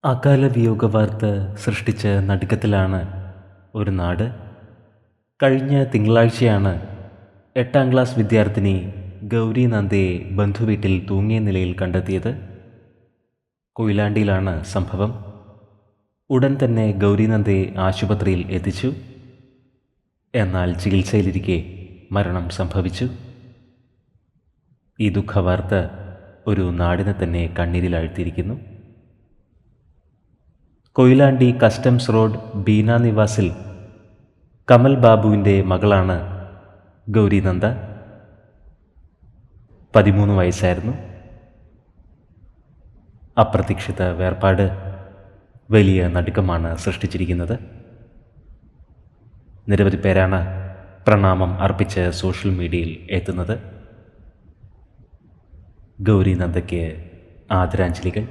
അകാല വിയോഗ വാർത്ത സൃഷ്ടിച്ച നടുക്കത്തിലാണ് ഒരു നാട്. കഴിഞ്ഞ തിങ്കളാഴ്ചയാണ് 8ാം ക്ലാസ് വിദ്യാർത്ഥിനി ഗൗരി നന്ദയെ ബന്ധുവീട്ടിൽ തൂങ്ങിയ നിലയിൽ കണ്ടെത്തിയത്. കൊയിലാണ്ടിയിലാണ് സംഭവം. ഉടൻ തന്നെ ഗൗരി നന്ദയെ ആശുപത്രിയിൽ എത്തിച്ചു. എന്നാൽ ചികിത്സയിലിരിക്കെ മരണം സംഭവിച്ചു. ഈ ദുഃഖവാർത്ത ഒരു നാടിനെ തന്നെ കണ്ണീരിലാഴ്ത്തിയിരിക്കുന്നു. കൊയിലാണ്ടി കസ്റ്റംസ് റോഡ് ബീന നിവാസിൽ കമൽ ബാബുവിൻ്റെ മകളാണ് ഗൗരി നന്ദ. 13 വയസ്സായിരുന്നു. അപ്രതീക്ഷിത വേർപാട് വലിയ നടുക്കമാണ് സൃഷ്ടിച്ചിരിക്കുന്നത്. നിരവധി പേരാണ് പ്രണാമം അർപ്പിച്ച് സോഷ്യൽ മീഡിയയിൽ എത്തുന്നത്. ഗൗരി നന്ദയ്ക്ക് ആദരാഞ്ജലികൾ.